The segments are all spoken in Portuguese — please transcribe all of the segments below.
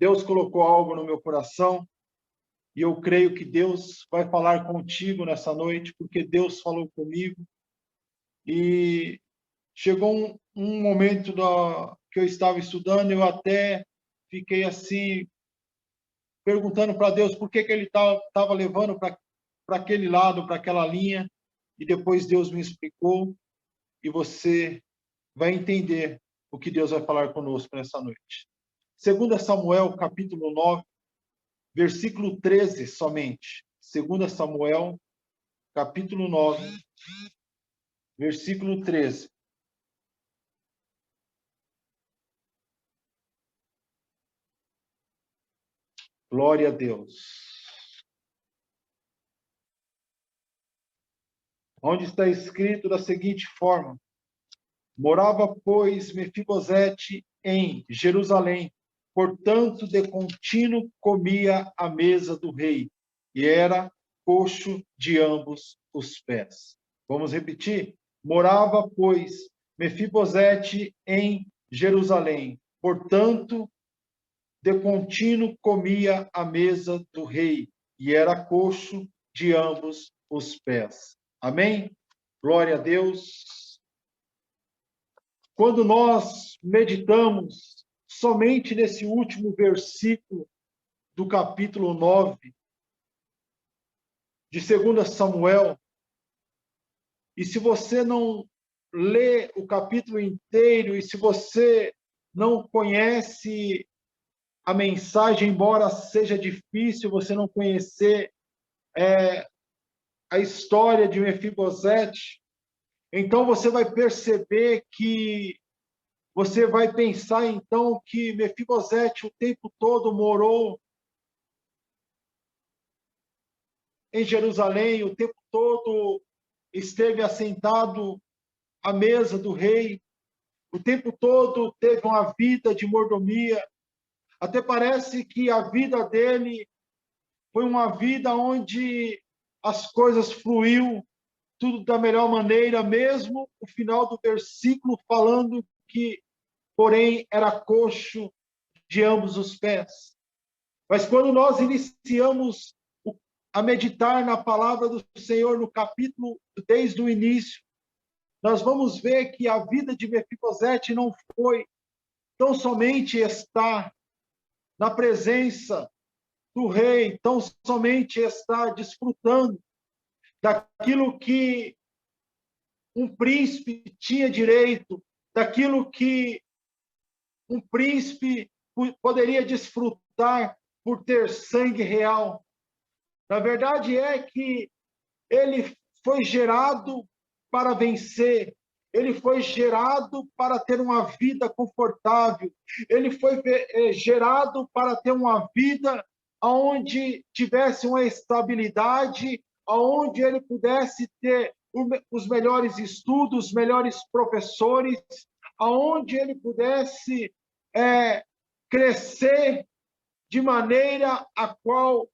Deus colocou algo no meu coração e eu creio que Deus vai falar contigo nessa noite, porque Deus falou comigo. E chegou um momento que eu estava estudando, eu até fiquei assim, perguntando para Deus por que ele estava levando para aquele lado, para aquela linha, e depois Deus me explicou, e você vai entender o que Deus vai falar conosco nessa noite. 2 Samuel, capítulo 9, versículo 13 somente. 2 Samuel, capítulo 9, versículo 13. Glória a Deus. Onde está escrito da seguinte forma: morava, pois, Mefibosete em Jerusalém, portanto, de contínuo comia à mesa do rei, e era coxo de ambos os pés. Vamos repetir? Morava, pois, Mefibosete em Jerusalém, portanto, de contínuo comia à mesa do rei, e era coxo de ambos os pés. Amém? Glória a Deus. Quando nós meditamos somente nesse último versículo do capítulo 9 de 2 Samuel, e se você não lê o capítulo inteiro, e se você não conhece a mensagem, embora seja difícil você não conhecer a história de Mefibosete, então você vai perceber que você vai pensar então que Mefibosete o tempo todo morou em Jerusalém, o tempo todo esteve assentado à mesa do rei, o tempo todo teve uma vida de mordomia. Até parece que a vida dele foi uma vida onde as coisas fluíam tudo da melhor maneira, mesmo o final do versículo falando que, porém, era coxo de ambos os pés. Mas quando nós iniciamos a meditar na palavra do Senhor no capítulo, desde o início, nós vamos ver que a vida de Mefibosete não foi tão somente estar na presença do rei, tão somente estar desfrutando daquilo que um príncipe tinha direito, daquilo que um príncipe poderia desfrutar por ter sangue real. Na verdade é que ele foi gerado para vencer, ele foi gerado para ter uma vida confortável, ele foi gerado para ter uma vida onde tivesse uma estabilidade, onde ele pudesse ter os melhores estudos, os melhores professores, onde ele pudesse crescer de maneira a qual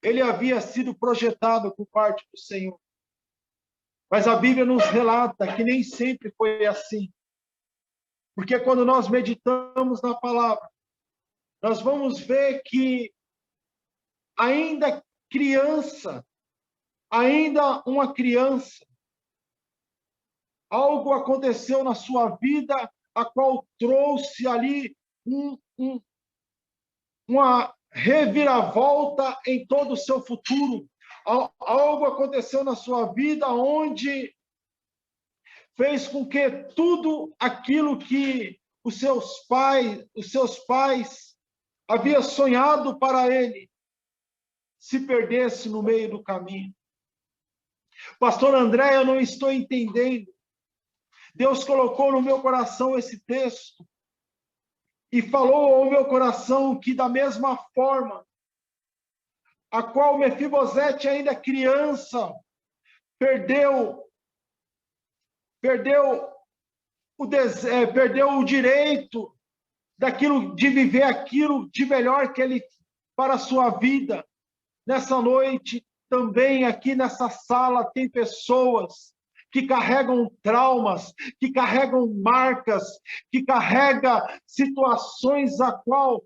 ele havia sido projetado por parte do Senhor. Mas a Bíblia nos relata que nem sempre foi assim. Porque quando nós meditamos na palavra, nós vamos ver que ainda criança, ainda uma criança, algo aconteceu na sua vida, a qual trouxe ali uma reviravolta em todo o seu futuro. Algo aconteceu na sua vida onde fez com que tudo aquilo que os seus pais haviam sonhado para ele se perdesse no meio do caminho. Pastor André, eu não estou entendendo. Deus colocou no meu coração esse texto e falou ao meu coração que da mesma forma a qual Mefibosete, ainda criança, perdeu o direito de viver aquilo de melhor que ele para a sua vida. Nessa noite, também aqui nessa sala, tem pessoas que carregam traumas, que carregam marcas, que carrega situações a qual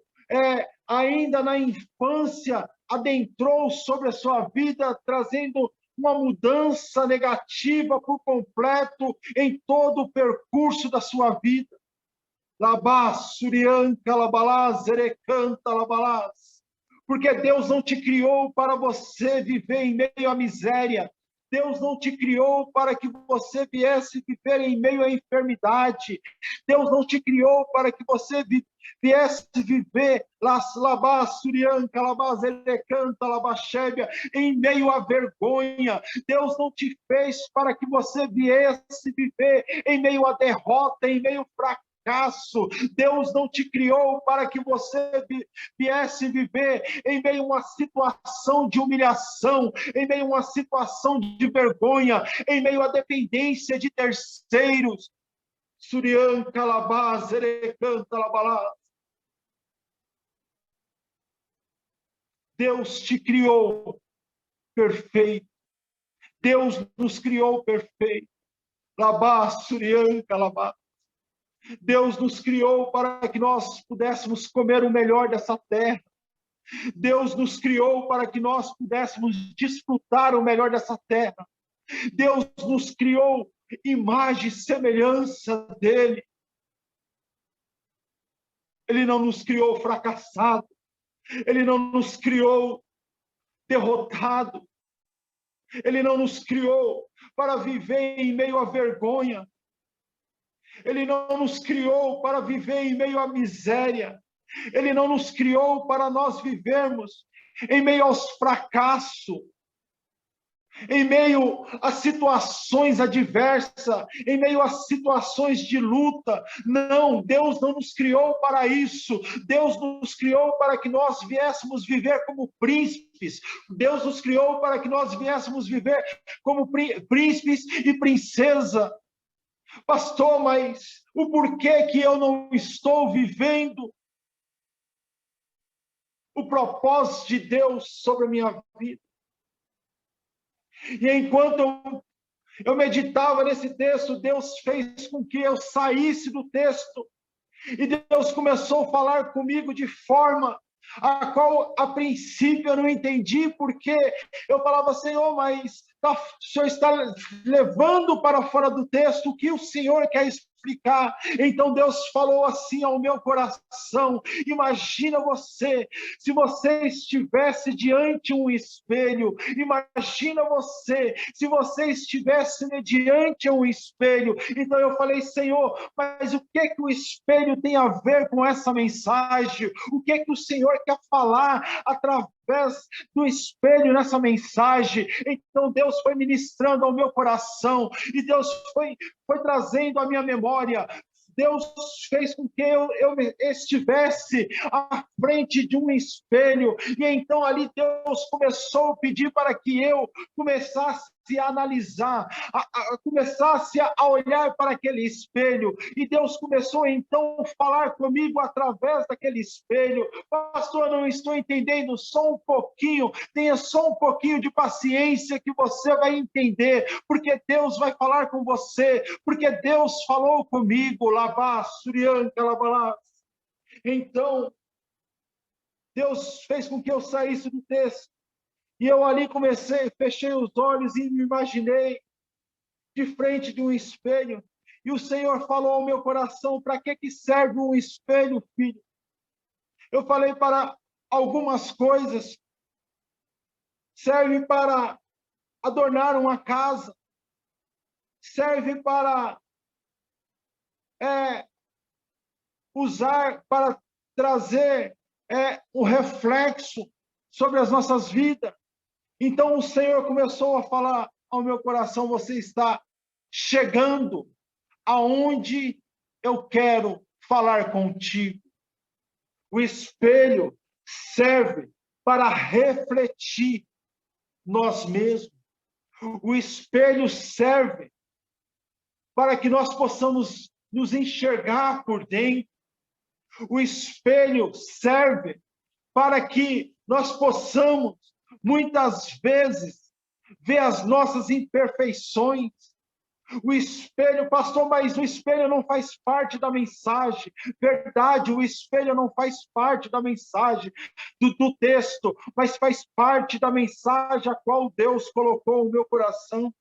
ainda na infância adentrou sobre a sua vida, trazendo uma mudança negativa por completo em todo o percurso da sua vida. Labás, Surianca, Labalás, Erecanta, Labalás. Porque Deus não te criou para você viver em meio à miséria. Deus não te criou para que você viesse viver em meio à enfermidade. Deus não te criou para que você viesse viver Labás, Surianca, Labás, Elecanta, Labachébia, em meio à vergonha. Deus não te fez para que você viesse viver em meio à derrota, em meio ao fracasso. Deus não te criou para que você viesse viver em meio a uma situação de humilhação, em meio a uma situação de vergonha, em meio à dependência de terceiros. Surian, Calabás, Erecanta, Labalás. Deus te criou perfeito. Deus nos criou perfeito. Labás, Surian, Calabás. Deus nos criou para que nós pudéssemos comer o melhor dessa terra. Deus nos criou para que nós pudéssemos desfrutar o melhor dessa terra. Deus nos criou imagem e semelhança dele. Ele não nos criou fracassado. Ele não nos criou derrotado. Ele não nos criou para viver em meio à vergonha. Ele não nos criou para viver em meio à miséria. Ele não nos criou para nós vivermos em meio aos fracassos, em meio a situações adversas, em meio a situações de luta. Não, Deus não nos criou para isso. Deus nos criou para que nós viéssemos viver como príncipes. Deus nos criou para que nós viéssemos viver como príncipes e princesa. Pastor, mas o porquê que eu não estou vivendo o propósito de Deus sobre a minha vida? E enquanto eu meditava nesse texto, Deus fez com que eu saísse do texto. E Deus começou a falar comigo de forma a qual, a princípio, eu não entendi, porque eu falava, Senhor, mas o Senhor está levando para fora do texto o que o Senhor quer explicar. Então Deus falou assim ao meu coração: imagina você, se você estivesse diante um espelho, imagina você, se você estivesse diante um espelho. Então eu falei, Senhor, mas o que o espelho tem a ver com essa mensagem? O que o Senhor quer falar através do espelho nessa mensagem? Então Deus foi ministrando ao meu coração, e Deus foi trazendo à minha memória. Deus fez com que eu estivesse à frente de um espelho, e então ali Deus começou a pedir para que eu começasse a analisar, começasse a olhar para aquele espelho, e Deus começou então a falar comigo através daquele espelho. Pastor, eu não estou entendendo, só um pouquinho, tenha só um pouquinho de paciência que você vai entender, porque Deus vai falar com você, porque Deus falou comigo. Labá, Surianca, Labalás. Então, Deus fez com que eu saísse do texto, e eu ali fechei os olhos e me imaginei de frente de um espelho, e o Senhor falou ao meu coração: para que serve um espelho, filho? Eu falei: para algumas coisas. Serve para adornar uma casa, serve para usar, para trazer um reflexo sobre as nossas vidas. Então o Senhor começou a falar ao meu coração: você está chegando aonde eu quero falar contigo. O espelho serve para refletir nós mesmos. O espelho serve para que nós possamos nos enxergar por dentro. O espelho serve para que nós possamos, muitas vezes, ver as nossas imperfeições. O espelho, pastor, mas o espelho não faz parte da mensagem. Verdade, o espelho não faz parte da mensagem do texto, mas faz parte da mensagem a qual Deus colocou no meu coração.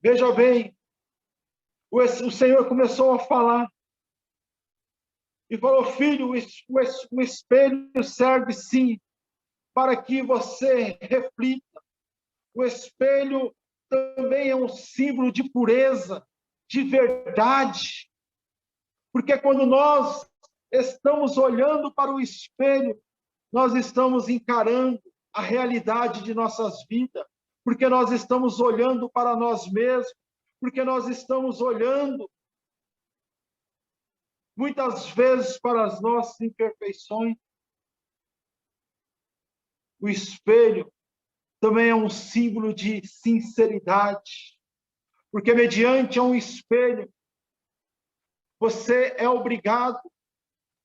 Veja bem, o Senhor começou a falar e falou: filho, o espelho serve sim para que você reflita. O espelho também é um símbolo de pureza, de verdade. Porque quando nós estamos olhando para o espelho, nós estamos encarando a realidade de nossas vidas. Porque nós estamos olhando para nós mesmos. Porque nós estamos olhando, muitas vezes, para as nossas imperfeições. O espelho também é um símbolo de sinceridade. Porque mediante um espelho, você é obrigado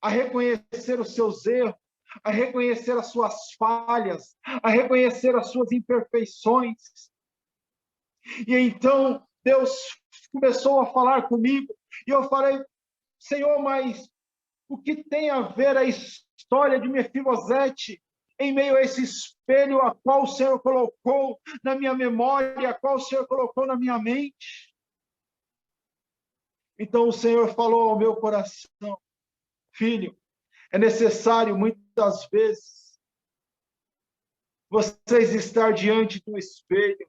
a reconhecer os seus erros, a reconhecer as suas falhas, a reconhecer as suas imperfeições. E então Deus começou a falar comigo, e eu falei: Senhor, mas o que tem a ver a história de Mefibosete em meio a esse espelho a qual o Senhor colocou na minha memória, a qual o Senhor colocou na minha mente? Então o Senhor falou ao meu coração: filho, é necessário muitas vezes vocês estar diante do espelho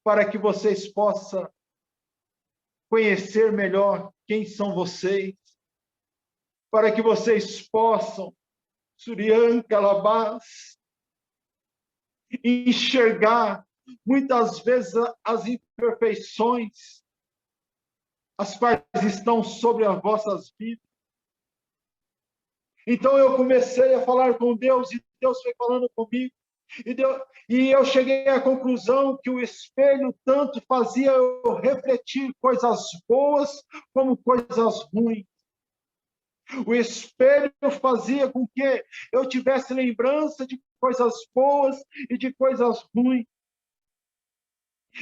para que vocês possam conhecer melhor quem são vocês, para que vocês possam, Surian Calabás, enxergar muitas vezes as imperfeições, as quais estão sobre as vossas vidas. Então eu comecei a falar com Deus, e Deus foi falando comigo, e eu cheguei à conclusão que o espelho tanto fazia eu refletir coisas boas como coisas ruins. O espelho fazia com que eu tivesse lembrança de coisas boas e de coisas ruins.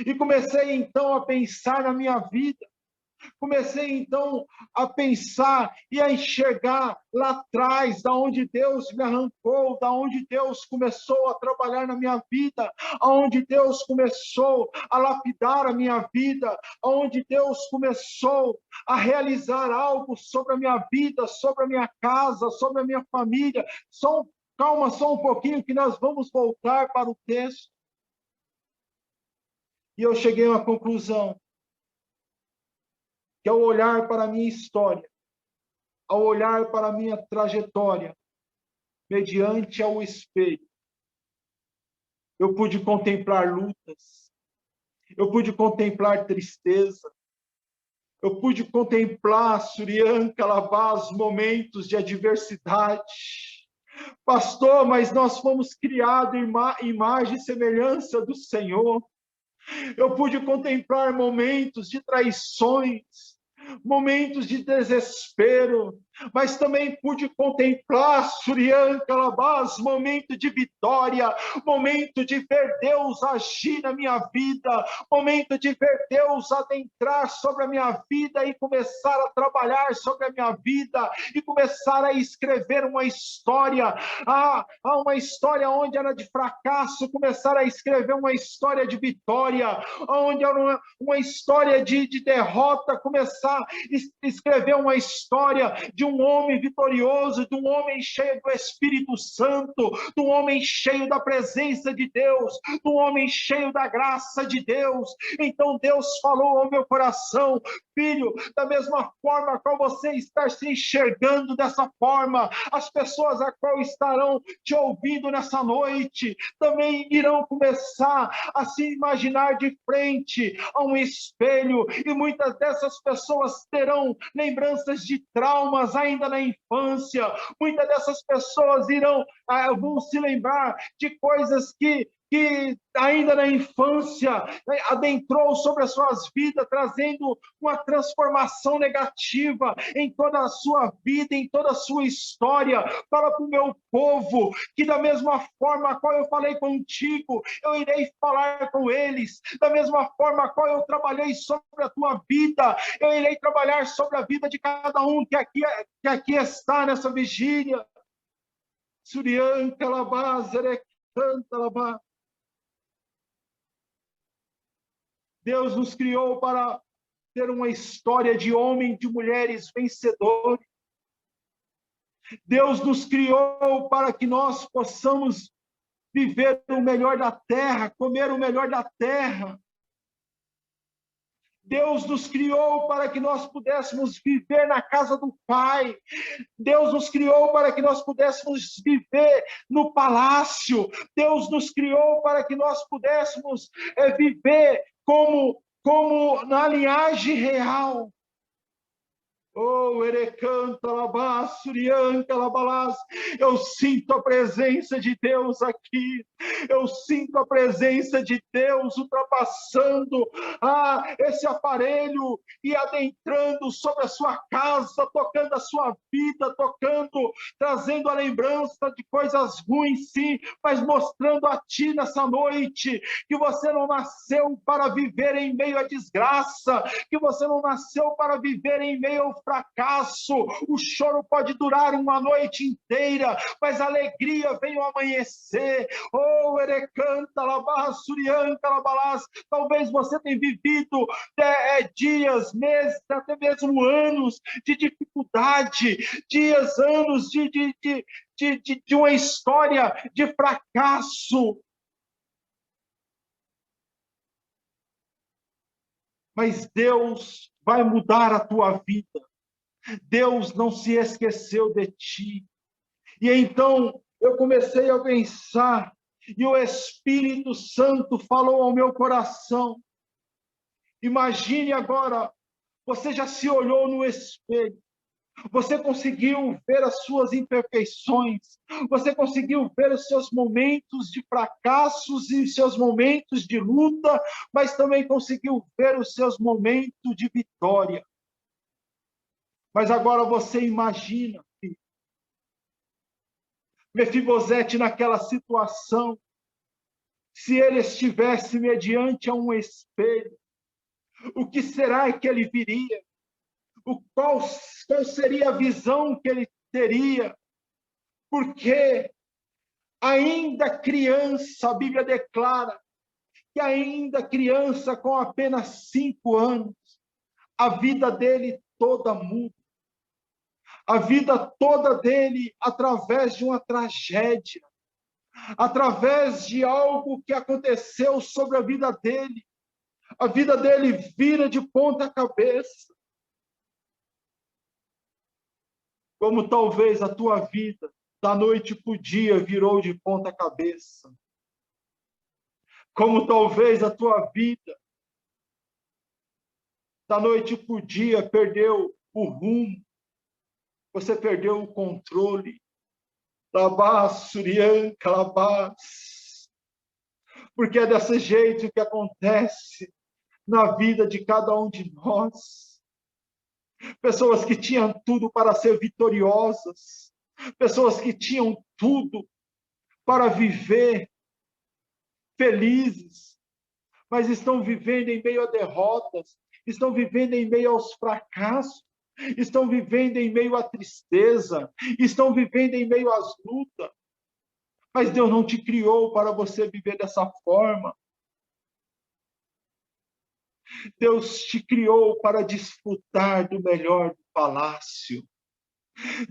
E comecei então a pensar na minha vida. Comecei então a pensar e a enxergar lá atrás, da onde Deus me arrancou, da onde Deus começou a trabalhar na minha vida, aonde Deus começou a lapidar a minha vida, aonde Deus começou a realizar algo sobre a minha vida, sobre a minha casa, sobre a minha família. Calma só um pouquinho que nós vamos voltar para o texto. E eu cheguei a uma conclusão, que ao olhar para a minha história, ao olhar para a minha trajetória, mediante ao espelho, eu pude contemplar lutas, eu pude contemplar tristeza, eu pude contemplar, Surian Calabás, momentos de adversidade. Pastor, mas nós fomos criados em imagem e semelhança do Senhor. Eu pude contemplar momentos de traições, momentos de desespero, mas também pude contemplar, Surian Calabás, momento de vitória, momento de ver Deus agir na minha vida, momento de ver Deus adentrar sobre a minha vida e começar a trabalhar sobre a minha vida e começar a escrever uma história, uma história onde era de fracasso, começar a escrever uma história de vitória, onde era uma história de derrota, começar a escrever uma história de um homem vitorioso, de um homem cheio do Espírito Santo, de um homem cheio da presença de Deus, de um homem cheio da graça de Deus. Então Deus falou ao meu coração: filho, da mesma forma qual você está se enxergando dessa forma, as pessoas a qual estarão te ouvindo nessa noite, também irão começar a se imaginar de frente a um espelho, e muitas dessas pessoas terão lembranças de traumas ainda na infância, muitas dessas pessoas vão se lembrar de coisas que que ainda na infância adentrou sobre as suas vidas, trazendo uma transformação negativa em toda a sua vida, em toda a sua história. Fala para o meu povo que da mesma forma a qual eu falei contigo, eu irei falar com eles. Da mesma forma a qual eu trabalhei sobre a tua vida, eu irei trabalhar sobre a vida de cada um que aqui está nessa vigília. Surian, Calabá, Zerecan, Calabá. Deus nos criou para ter uma história de homens e de mulheres vencedores. Deus nos criou para que nós possamos viver o melhor da terra, comer o melhor da terra. Deus nos criou para que nós pudéssemos viver na casa do Pai. Deus nos criou para que nós pudéssemos viver no palácio. Deus nos criou para que nós pudéssemos viver como na linhagem real. Oh, Erecanta, Labás, Surianca, Labalás, eu sinto a presença de Deus aqui, eu sinto a presença de Deus ultrapassando esse aparelho e adentrando sobre a sua casa, tocando a sua vida, tocando, trazendo a lembrança de coisas ruins, sim, mas mostrando a ti nessa noite que você não nasceu para viver em meio à desgraça, que você não nasceu para viver em meio ao fracasso. O choro pode durar uma noite inteira, mas a alegria vem ao amanhecer. Oh, Erecanta, Labás, Surianca, Labalás. Talvez você tenha vivido dias, meses, até mesmo anos de dificuldade, dias, anos de uma história de fracasso. Mas Deus vai mudar a tua vida. Deus não se esqueceu de ti. E então eu comecei a pensar, e o Espírito Santo falou ao meu coração. Imagine agora, você já se olhou no espelho, você conseguiu ver as suas imperfeições, você conseguiu ver os seus momentos de fracassos e os seus momentos de luta, mas também conseguiu ver os seus momentos de vitória. Mas agora você imagina, filho, Mefibosete naquela situação, se ele estivesse mediante a um espelho, o que será que ele viria? Qual seria a visão que ele teria? Porque ainda criança, a Bíblia declara que ainda criança com apenas 5 anos, a vida dele toda muda. A vida toda dele através de uma tragédia, através de algo que aconteceu sobre a vida dele. A vida dele vira de ponta cabeça. Como talvez a tua vida, da noite para o dia, virou de ponta cabeça. Como talvez a tua vida, da noite para o dia, perdeu o rumo. Você perdeu o controle. Labás, Surian, Calabás. Porque é desse jeito que acontece na vida de cada um de nós. Pessoas que tinham tudo para ser vitoriosas. Pessoas que tinham tudo para viver felizes, mas estão vivendo em meio a derrotas, estão vivendo em meio aos fracassos, estão vivendo em meio à tristeza, estão vivendo em meio às lutas. Mas Deus não te criou para você viver dessa forma. Deus te criou para desfrutar do melhor do palácio.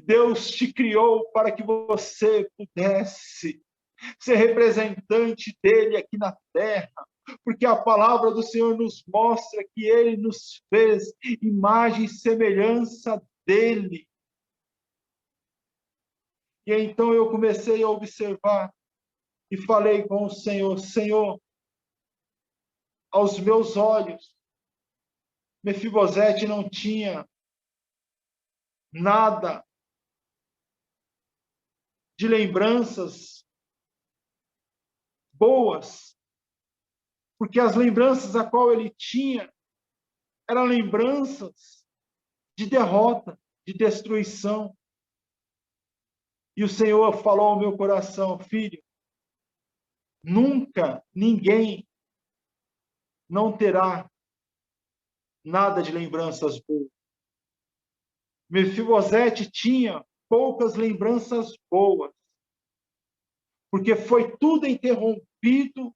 Deus te criou para que você pudesse ser representante dele aqui na terra, porque a palavra do Senhor nos mostra que ele nos fez imagem e semelhança dele. E então eu comecei a observar e falei com o Senhor: Senhor, aos meus olhos, Mefibosete não tinha nada de lembranças boas, porque as lembranças a qual ele tinha eram lembranças de derrota, de destruição. E o Senhor falou ao meu coração: filho, nunca ninguém não terá nada de lembranças boas. Mefibosete tinha poucas lembranças boas, porque foi tudo interrompido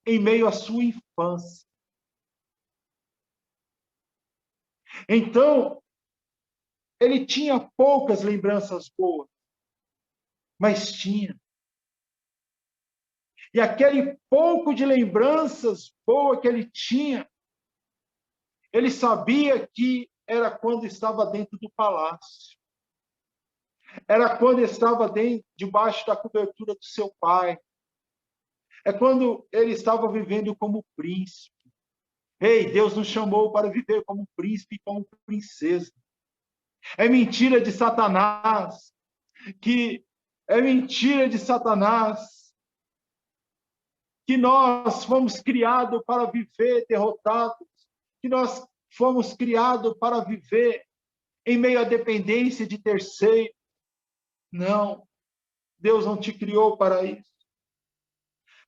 em meio à sua infância. Então, ele tinha poucas lembranças boas, mas tinha. E aquele pouco de lembranças boas que ele tinha, ele sabia que era quando estava dentro do palácio. Era quando estava debaixo da cobertura do seu pai. É quando ele estava vivendo como príncipe. Ei, Deus nos chamou para viver como príncipe e como princesa. É mentira de Satanás que nós fomos criados para viver derrotados, que nós fomos criados para viver em meio à dependência de terceiro. Não, Deus não te criou para isso.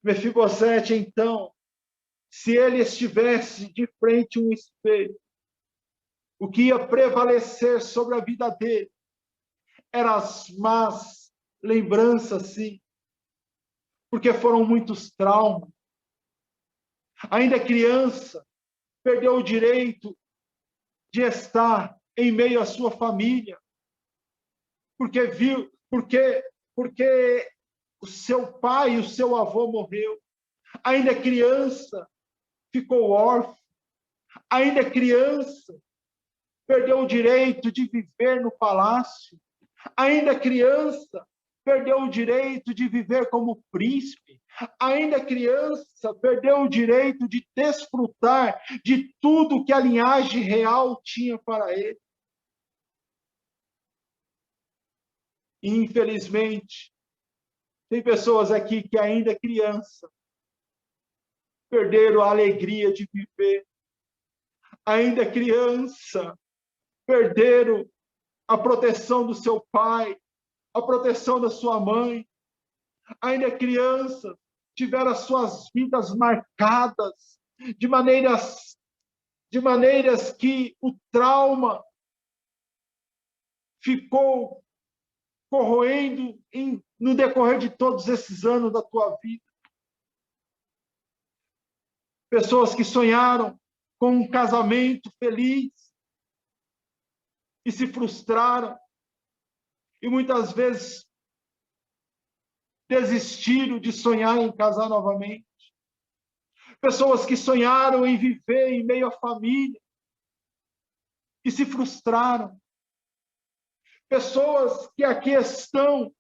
Mefibosete, então, se ele estivesse de frente a um espelho, o que ia prevalecer sobre a vida dele eram as más lembranças, sim, porque foram muitos traumas. Ainda criança, perdeu o direito de estar em meio à sua família, porque o seu pai e o seu avô morreu. Ainda criança, ficou órfão. Ainda criança, perdeu o direito de viver no palácio. Ainda criança, perdeu o direito de viver como príncipe. Ainda criança, perdeu o direito de desfrutar de tudo que a linhagem real tinha para ele. E, infelizmente, tem pessoas aqui que ainda criança perderam a alegria de viver. Ainda criança, perderam a proteção do seu pai, a proteção da sua mãe. Ainda criança, tiveram as suas vidas marcadas de maneiras que o trauma ficou corroendo no decorrer de todos esses anos da tua vida. Pessoas que sonharam com um casamento feliz e se frustraram e muitas vezes desistiram de sonhar em casar novamente. Pessoas que sonharam em viver em meio à família e se frustraram. Pessoas que aqui estão,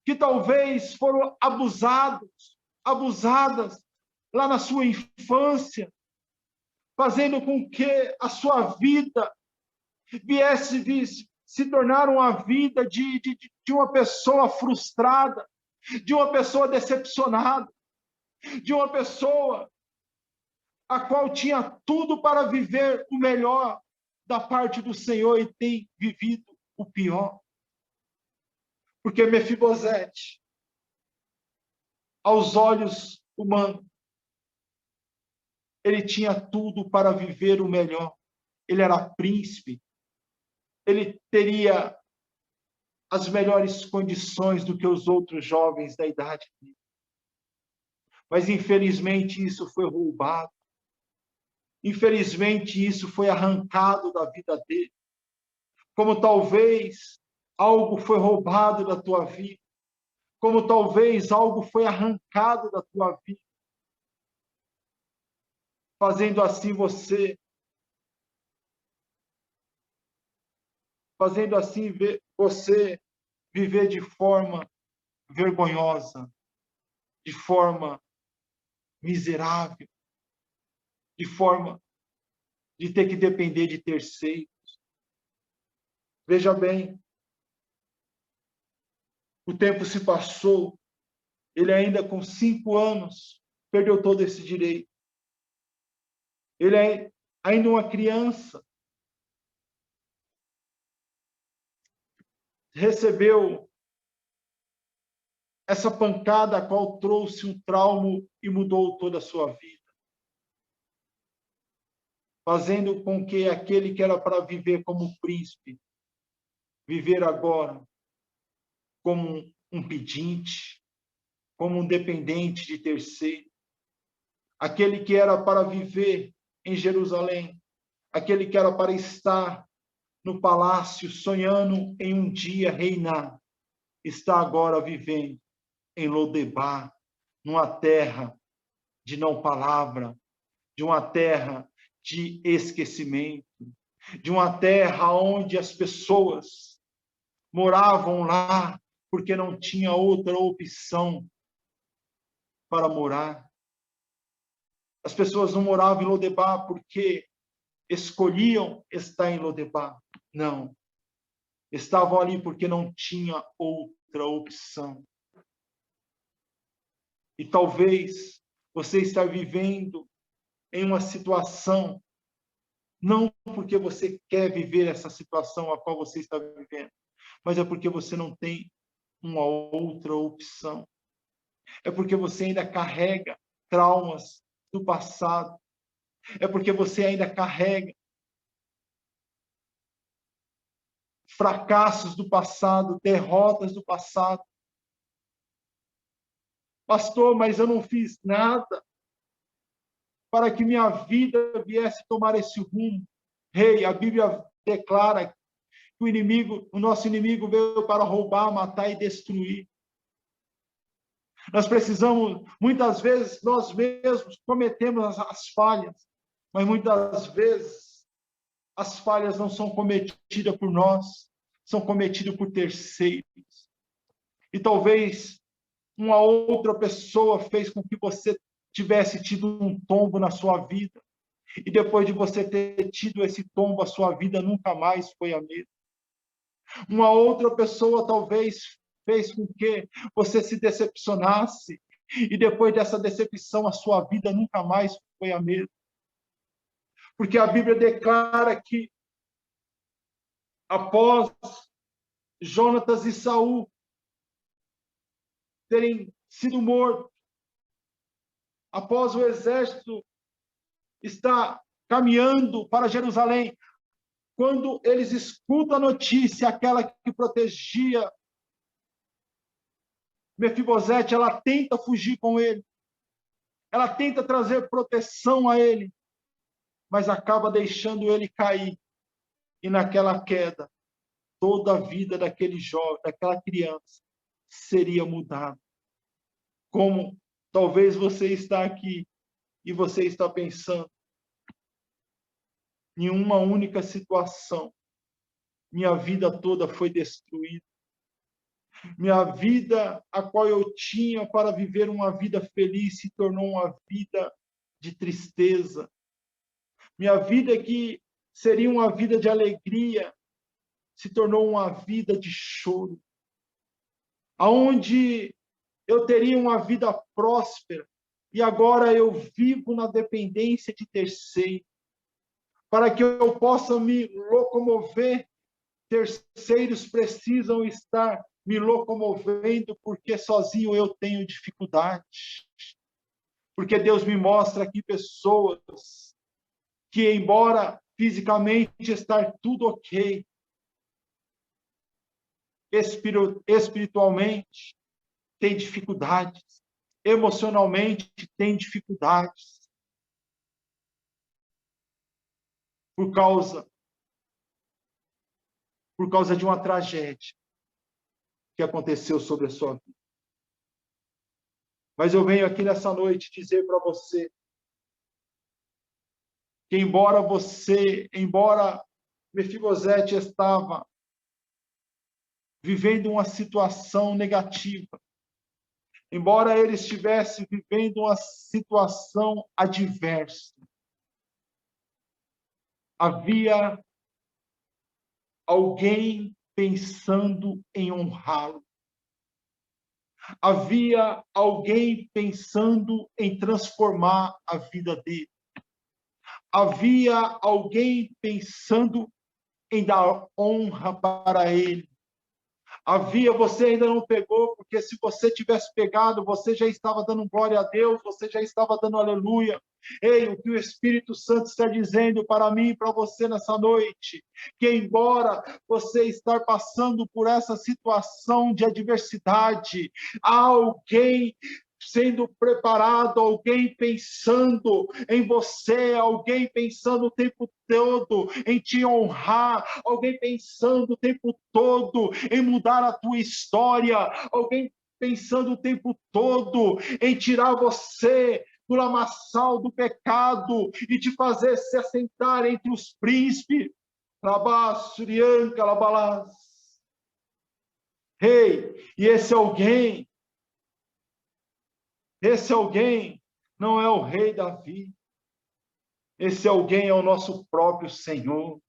que talvez foram abusadas lá na sua infância, fazendo com que a sua vida viesse se tornar uma vida de uma pessoa frustrada, de uma pessoa decepcionada, de uma pessoa a qual tinha tudo para viver o melhor da parte do Senhor e tem vivido o pior. Porque Mefibosete, aos olhos humanos, ele tinha tudo para viver o melhor. Ele era príncipe, ele teria as melhores condições do que os outros jovens da idade dele. Mas, infelizmente, isso foi roubado. Infelizmente, isso foi arrancado da vida dele. Como talvez algo foi roubado da tua vida. Como talvez algo foi arrancado da tua vida. Fazendo assim você viver de forma vergonhosa, de forma miserável, de forma de ter que depender de terceiros. Veja bem, o tempo se passou Ele ainda com 5 anos perdeu todo esse direito. Ele é ainda uma criança. Recebeu essa pancada, a qual trouxe um trauma e mudou toda a sua vida. Fazendo com que aquele que era para viver como príncipe, viver agora como um pedinte, como um dependente de terceiro. Aquele que era para viver em Jerusalém, aquele que era para estar no palácio, sonhando em um dia reinar, está agora vivendo em Lodebar, numa terra de não palavra, de uma terra de esquecimento, de uma terra onde as pessoas moravam lá porque não tinha outra opção para morar. As pessoas não moravam em Lodebar porque escolhiam estar em Lodebar. Não. Estavam ali porque não tinha outra opção. E talvez você está vivendo em uma situação, não porque você quer viver essa situação a qual você está vivendo, mas é porque você não tem uma outra opção. É porque você ainda carrega traumas do passado. É porque você ainda carrega fracassos do passado, derrotas do passado. Pastor, mas eu não fiz nada para que minha vida viesse tomar esse rumo. Rei, a Bíblia declara que o inimigo, o nosso inimigo veio para roubar, matar e destruir. Nós precisamos, muitas vezes, nós mesmos cometemos as falhas, mas muitas vezes as falhas não são cometidas por nós, são cometidas por terceiros. E talvez uma outra pessoa fez com que você tivesse tido um tombo na sua vida. E depois de você ter tido esse tombo, a sua vida nunca mais foi a mesma. Uma outra pessoa talvez fez com que você se decepcionasse. E depois dessa decepção, a sua vida nunca mais foi a mesma. Porque a Bíblia declara que após Jonatas e Saul terem sido mortos, após o exército estar caminhando para Jerusalém, quando eles escutam a notícia, aquela que protegia Mefibosete, ela tenta fugir com ele, ela tenta trazer proteção a ele, mas acaba deixando ele cair, e naquela queda, toda a vida daquele jovem, daquela criança, seria mudada. Como talvez você está aqui, e você está pensando, em uma única situação, minha vida toda foi destruída. Minha vida, a qual eu tinha para viver uma vida feliz, se tornou uma vida de tristeza. Minha vida que seria uma vida de alegria, se tornou uma vida de choro. Aonde eu teria uma vida próspera, e agora eu vivo na dependência de terceiro. Para que eu possa me locomover, terceiros precisam estar me locomovendo, porque sozinho eu tenho dificuldade. Porque Deus me mostra aqui pessoas que, embora fisicamente estar tudo ok, espiritualmente tem dificuldades, emocionalmente tem dificuldades, por causa de uma tragédia que aconteceu sobre a sua vida. Mas eu venho aqui nessa noite dizer para você que embora Mefibosete estava vivendo uma situação negativa, embora ele estivesse vivendo uma situação adversa, havia alguém pensando em honrá-lo. Havia alguém pensando em transformar a vida dele. Havia alguém pensando em dar honra para ele. Você ainda não pegou, porque se você tivesse pegado, você já estava dando glória a Deus, você já estava dando aleluia. Ei, o que o Espírito Santo está dizendo para mim e para você nessa noite, que embora você estar passando por essa situação de adversidade, há alguém sendo preparado, alguém pensando em você, alguém pensando o tempo todo em te honrar, alguém pensando o tempo todo em mudar a tua história, alguém pensando o tempo todo em tirar você do lamaçal do pecado e te fazer se assentar entre os príncipes. Ei, e esse alguém não é o rei Davi. Esse alguém é o nosso próprio Senhor.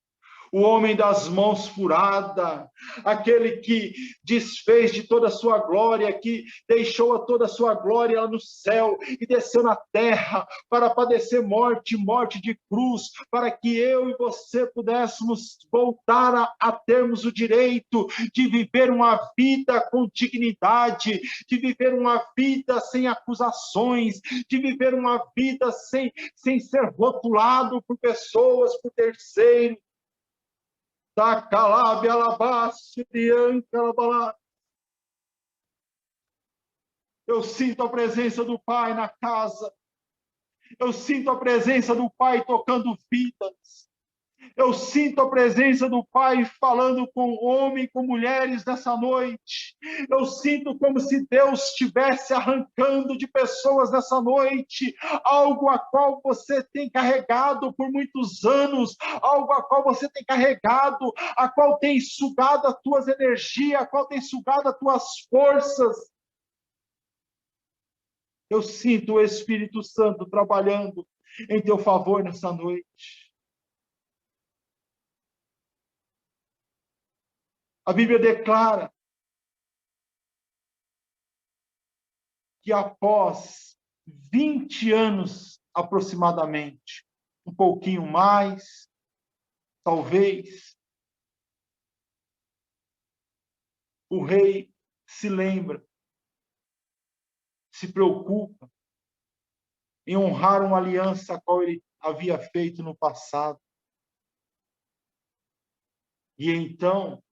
O homem das mãos furadas, aquele que desfez de toda a sua glória, que deixou a toda a sua glória lá no céu e desceu na terra para padecer morte de cruz, para que eu e você pudéssemos voltar a termos o direito de viver uma vida com dignidade, de viver uma vida sem acusações, de viver uma vida sem ser rotulado por pessoas, por terceiros. Eu sinto a presença do Pai na casa. Eu sinto a presença do Pai tocando vidas. Eu sinto a presença do Pai falando com homens, com mulheres nessa noite. Eu sinto como se Deus estivesse arrancando de pessoas nessa noite algo a qual você tem carregado por muitos anos, algo a qual você tem carregado, a qual tem sugado as tuas energias, a qual tem sugado as tuas forças. Eu sinto o Espírito Santo trabalhando em teu favor nessa noite. A Bíblia declara que após 20 anos aproximadamente, um pouquinho mais, talvez, o rei se lembra, se preocupa em honrar uma aliança a qual ele havia feito no passado. E então,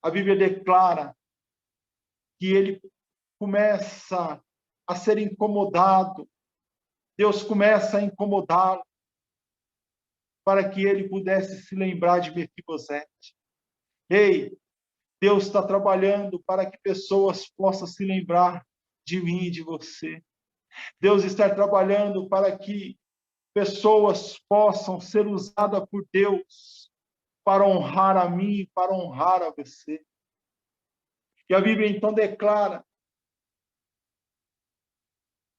a Bíblia declara que ele começa a ser incomodado, Deus começa a incomodá-lo, para que ele pudesse se lembrar de Mefibosete. Ei, Deus está trabalhando para que pessoas possam se lembrar de mim e de você. Deus está trabalhando para que pessoas possam ser usadas por Deus para honrar a mim, para honrar a você. E a Bíblia então declara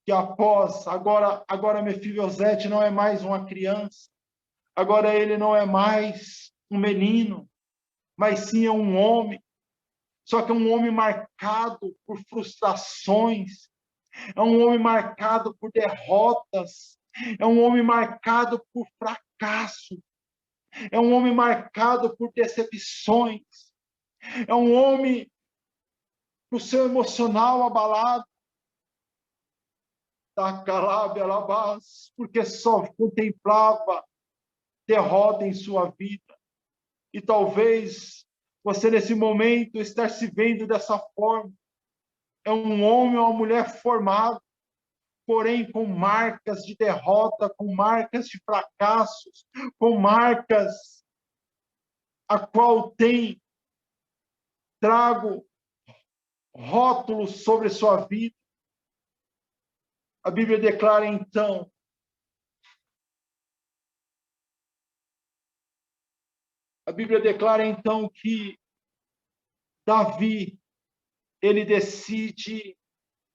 que agora Mefibosete não é mais uma criança, agora ele não é mais um menino, mas sim é um homem. Só que é um homem marcado por frustrações, é um homem marcado por derrotas, é um homem marcado por fracasso, é um homem marcado por decepções, é um homem com o seu emocional abalado, porque só contemplava derrota em sua vida. E talvez você nesse momento esteja se vendo dessa forma. É um homem ou uma mulher formado, porém com marcas de derrota, com marcas de fracassos, com marcas a qual tem trago rótulos sobre sua vida. A Bíblia declara então que Davi, ele decide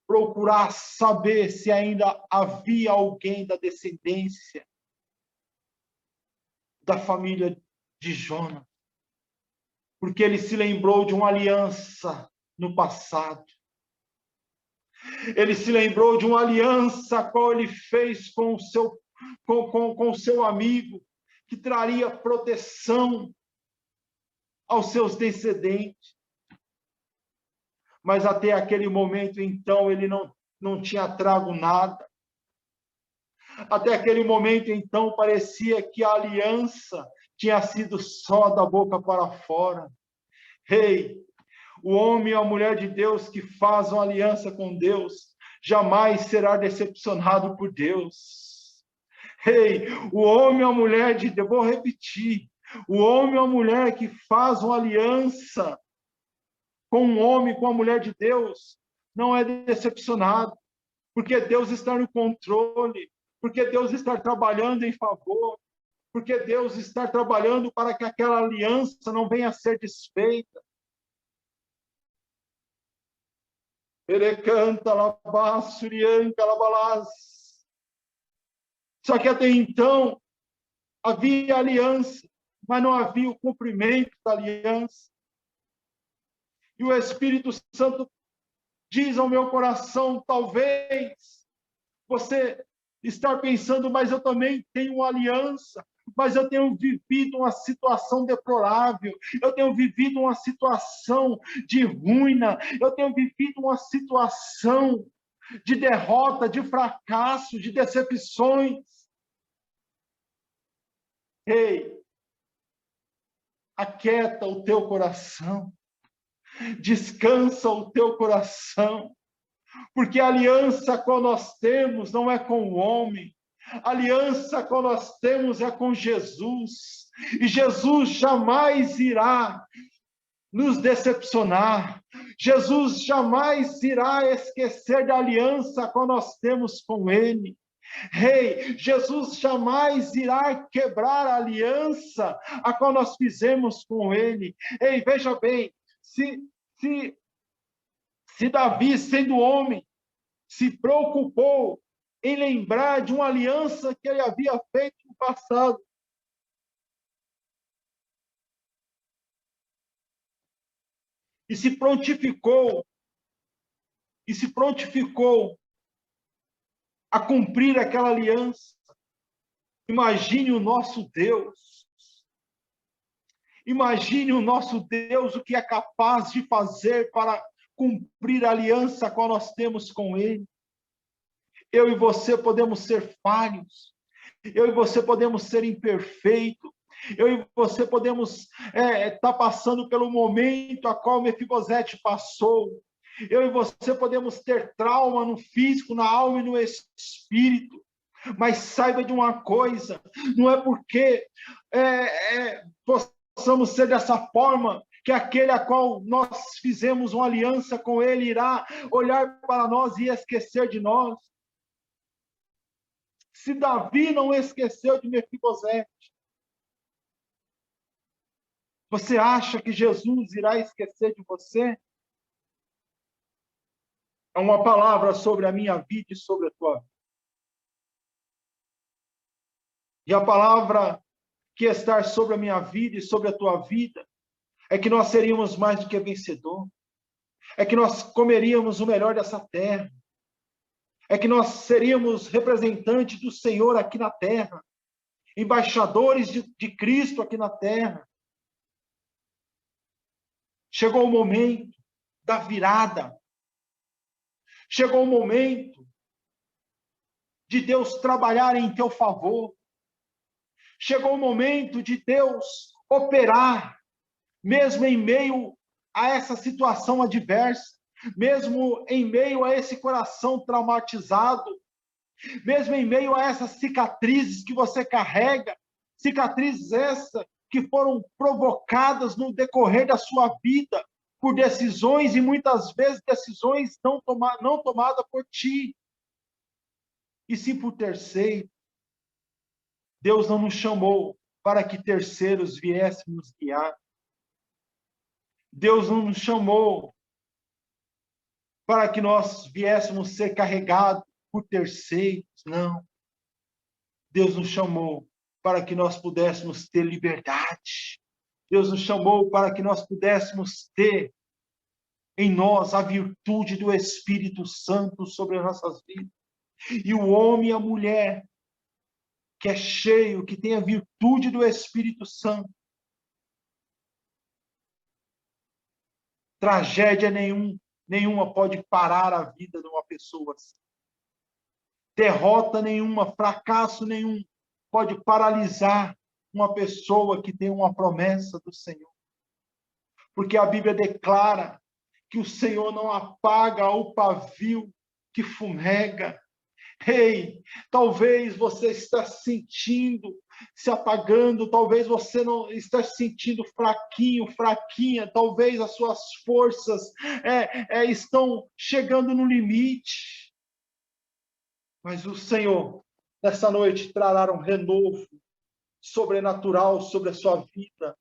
procurar saber se ainda havia alguém da descendência da família de Jonas, porque ele se lembrou de uma aliança no passado. Ele se lembrou de uma aliança a qual ele fez com o seu amigo, que traria proteção aos seus descendentes. Mas até aquele momento, então, ele não tinha trago nada. Até aquele momento, então, parecia que a aliança tinha sido só da boca para fora. O homem e a mulher de Deus que faz uma aliança com Deus, jamais será decepcionado por Deus. O homem e a mulher de Deus, vou repetir, o homem e a mulher que faz uma aliança com um homem, com a mulher de Deus, não é decepcionado, porque Deus está no controle, porque Deus está trabalhando em favor, porque Deus está trabalhando para que aquela aliança não venha a ser desfeita. Erecanta, labassurianca, labalás. Só que até então havia aliança, mas não havia o cumprimento da aliança. E o Espírito Santo diz ao meu coração, talvez você está pensando, mas eu também tenho uma aliança, mas eu tenho vivido uma situação deplorável, eu tenho vivido uma situação de ruína, eu tenho vivido uma situação de derrota, de fracasso, de decepções. Aquieta o teu coração, descansa o teu coração, porque a aliança que nós temos não é com o homem, a aliança que nós temos é com Jesus, e Jesus jamais irá nos decepcionar, Jesus jamais irá esquecer da aliança que nós temos com Ele. Jesus jamais irá quebrar a aliança a qual nós fizemos com Ele. Veja bem, se Davi, sendo homem, se preocupou em lembrar de uma aliança que ele havia feito no passado, e se prontificou a cumprir aquela aliança. Imagine o nosso Deus. Imagine o nosso Deus, o que é capaz de fazer para cumprir a aliança que nós temos com Ele. Eu e você podemos ser falhos. Eu e você podemos ser imperfeitos. Eu e você podemos estar passando pelo momento a qual Mefibosete passou. Eu e você podemos ter trauma no físico, na alma e no espírito. Mas saiba de uma coisa, não é porque possamos ser dessa forma que aquele a qual nós fizemos uma aliança com ele irá olhar para nós e esquecer de nós. Se Davi não esqueceu de Mefibosete, você acha que Jesus irá esquecer de você? É uma palavra sobre a minha vida e sobre a tua vida. E a palavra que está sobre a minha vida e sobre a tua vida é que nós seríamos mais do que vencedor. É que nós comeríamos o melhor dessa terra. É que nós seríamos representantes do Senhor aqui na terra. Embaixadores de Cristo aqui na terra. Chegou o momento da virada. Chegou o momento de Deus trabalhar em teu favor. Chegou o momento de Deus operar, mesmo em meio a essa situação adversa, mesmo em meio a esse coração traumatizado, mesmo em meio a essas cicatrizes que você carrega, cicatrizes essas que foram provocadas no decorrer da sua vida, por decisões, e muitas vezes decisões não tomadas por ti, e sim por terceiro. Deus não nos chamou para que terceiros viessem nos guiar. Deus não nos chamou para que nós viéssemos ser carregados por terceiros, não. Deus nos chamou para que nós pudéssemos ter liberdade. Deus nos chamou para que nós pudéssemos ter em nós a virtude do Espírito Santo sobre as nossas vidas. E o homem e a mulher que é cheio, que tem a virtude do Espírito Santo, tragédia nenhuma pode parar a vida de uma pessoa assim. Derrota nenhuma, fracasso nenhum pode paralisar uma pessoa que tem uma promessa do Senhor. Porque a Bíblia declara que o Senhor não apaga o pavio que fumega. Ei, talvez você está sentindo se apagando, talvez você não está se sentindo fraquinho, fraquinha, talvez as suas forças estão chegando no limite. Mas o Senhor, nessa noite, trará um renovo sobrenatural sobre a sua vida.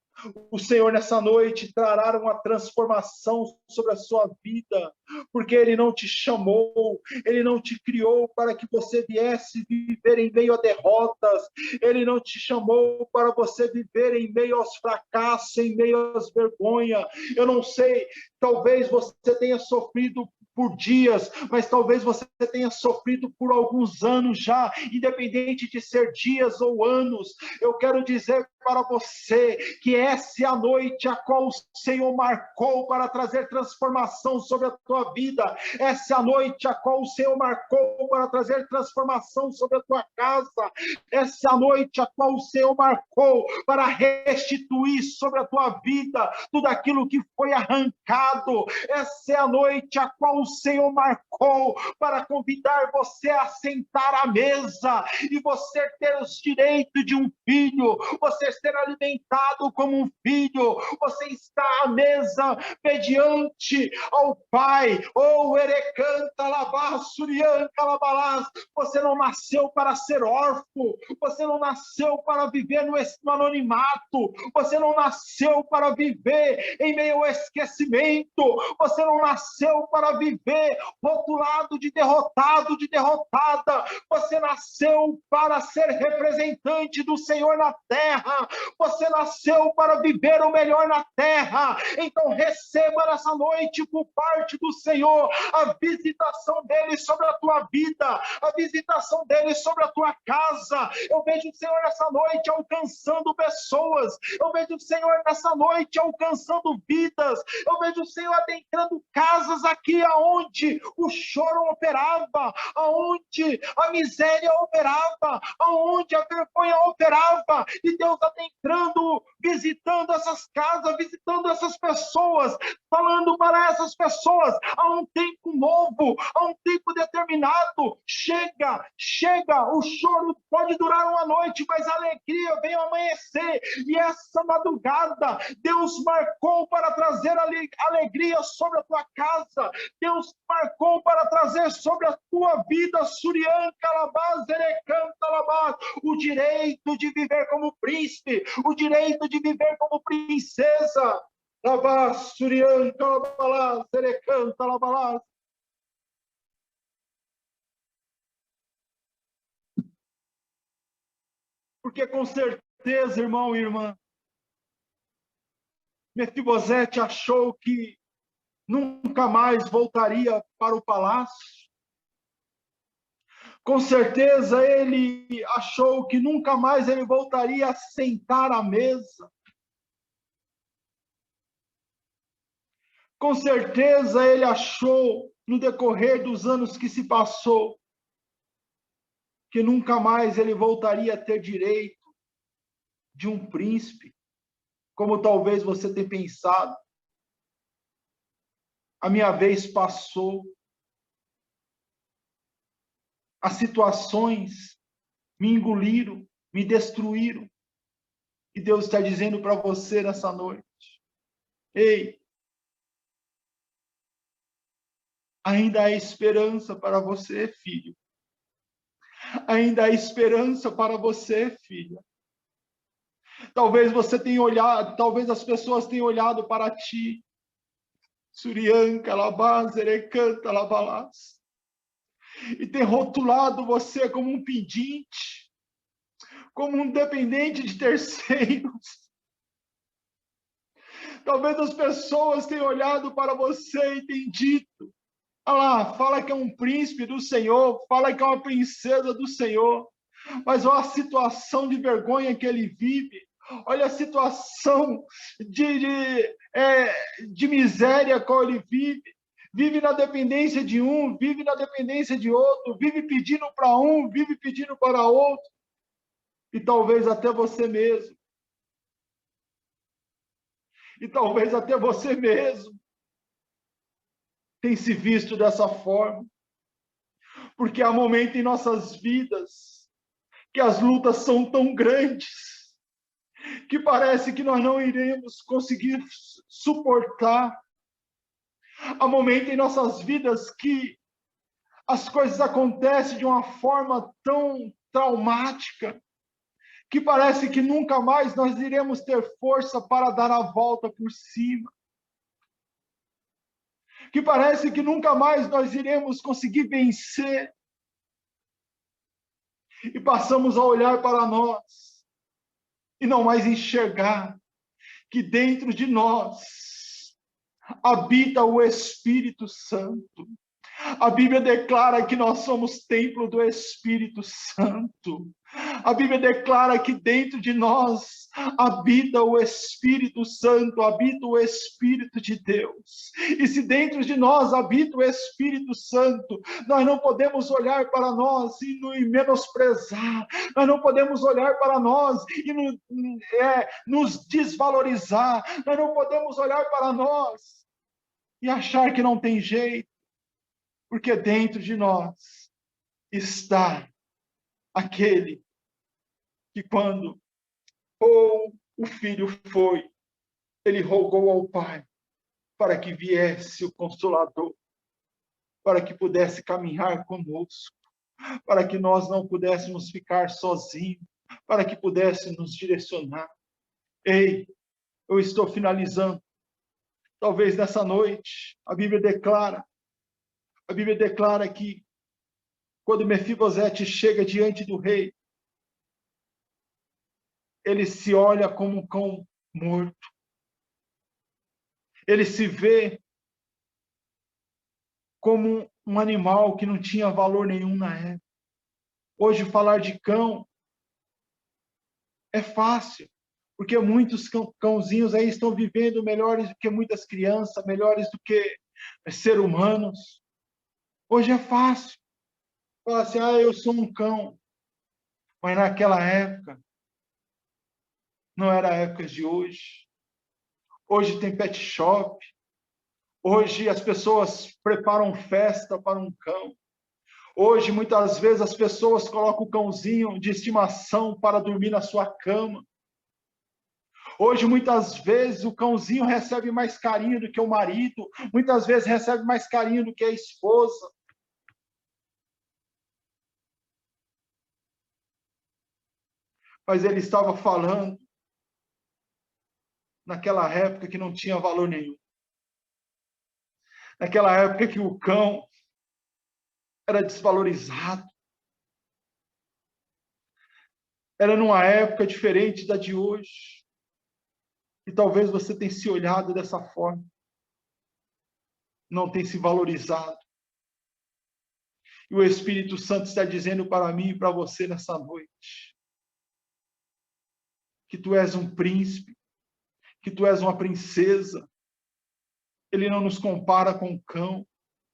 O Senhor, nessa noite, trará uma transformação sobre a sua vida, porque Ele não te chamou, Ele não te criou para que você viesse viver em meio a derrotas, Ele não te chamou para você viver em meio aos fracassos, em meio às vergonhas. Eu não sei, talvez você tenha sofrido por dias, mas talvez você tenha sofrido por alguns anos já, independente de ser dias ou anos. Eu quero dizer para você que essa é a noite a qual o Senhor marcou para trazer transformação sobre a tua vida. Essa é a noite a qual o Senhor marcou para trazer transformação sobre a tua casa. Essa é a noite a qual o Senhor marcou para restituir sobre a tua vida tudo aquilo que foi arrancado. Essa é a noite a qual o Senhor marcou para convidar você a sentar à mesa e você ter os direitos de um filho, você ser alimentado como um filho, você está à mesa mediante ao Pai. Oh, erecanta labás, surianca labalás. Você não nasceu para ser órfão, você não nasceu para viver no anonimato, você não nasceu para viver em meio ao esquecimento, você não nasceu para viver rotulado de derrotado, de derrotada, você nasceu para ser representante do Senhor na terra, você nasceu para viver o melhor na terra. Então receba nessa noite por parte do Senhor a visitação dele sobre a tua vida, a visitação dele sobre a tua casa. Eu vejo o Senhor nessa noite alcançando pessoas, eu vejo o Senhor nessa noite alcançando vidas, eu vejo o Senhor adentrando casas aqui aonde o choro operava, aonde a miséria operava, aonde a vergonha operava, e Deus adentrando, visitando essas casas, visitando essas pessoas, falando para essas pessoas, há um tempo novo, há um tempo determinado, chega, o choro pode durar uma noite, mas a alegria vem ao amanhecer, e essa madrugada, Deus marcou para trazer alegria sobre a tua casa, Deus marcou para trazer sobre a tua vida, Surianca, Labás, Erecanta, Labás, o direito de viver como príncipe, o direito de viver como princesa, Labás, Surianca, Labalás, Erecanta, Labalás. Porque com certeza, irmão e irmã, Mefibosete achou que nunca mais voltaria para o palácio. Com certeza ele achou que nunca mais ele voltaria a sentar à mesa. Com certeza ele achou, no decorrer dos anos que se passou, que nunca mais ele voltaria a ter direito de um príncipe, como talvez você tenha pensado. A minha vez passou. As situações me engoliram, me destruíram. E Deus está dizendo para você nessa noite: ei, ainda há esperança para você, filho. Ainda há esperança para você, filha. Talvez você tenha olhado, talvez as pessoas tenham olhado para ti. Surianca, Labás, Erecanta, Labalás. E ter rotulado você como um pedinte, como um dependente de terceiros. Talvez as pessoas tenham olhado para você e tenham dito: olha lá, fala que é um príncipe do Senhor, fala que é uma princesa do Senhor, mas olha a situação de vergonha que ele vive, olha a situação de miséria que ele vive. Vive na dependência de um, vive na dependência de outro, vive pedindo para um, vive pedindo para outro, e talvez até você mesmo. E talvez até você mesmo tem se visto dessa forma. Porque há momentos em nossas vidas que as lutas são tão grandes que parece que nós não iremos conseguir suportar. Há momentos em nossas vidas que as coisas acontecem de uma forma tão traumática que parece que nunca mais nós iremos ter força para dar a volta por cima. Que parece que nunca mais nós iremos conseguir vencer. E passamos a olhar para nós e não mais enxergar que dentro de nós habita o Espírito Santo. A Bíblia declara que nós somos templo do Espírito Santo. A Bíblia declara que dentro de nós habita o Espírito Santo, habita o Espírito de Deus. E se dentro de nós habita o Espírito Santo, nós não podemos olhar para nós e menosprezar, nós não podemos olhar para nós e nos desvalorizar, nós não podemos olhar para nós e achar que não tem jeito, porque dentro de nós está aquele que quando o filho foi, ele rogou ao Pai para que viesse o Consolador, para que pudesse caminhar conosco, para que nós não pudéssemos ficar sozinhos, para que pudesse nos direcionar. Ei, eu estou finalizando. Talvez nessa noite, a Bíblia declara que quando Mefibosete chega diante do rei, ele se olha como um cão morto. Ele se vê como um animal que não tinha valor nenhum na época. Hoje falar de cão é fácil, porque muitos cãozinhos aí estão vivendo melhores do que muitas crianças, melhores do que seres humanos. Hoje é fácil falar assim: eu sou um cão. Mas naquela época, não era a época de hoje. Hoje tem pet shop. Hoje as pessoas preparam festa para um cão. Hoje, muitas vezes, as pessoas colocam o cãozinho de estimação para dormir na sua cama. Hoje, muitas vezes, o cãozinho recebe mais carinho do que o marido. Muitas vezes, recebe mais carinho do que a esposa. Mas ele estava falando naquela época que não tinha valor nenhum. Naquela época que o cão era desvalorizado. Era numa época diferente da de hoje. E talvez você tenha se olhado dessa forma. Não tem se valorizado. E o Espírito Santo está dizendo para mim e para você nessa noite que tu és um príncipe, que tu és uma princesa. Ele não nos compara com cão,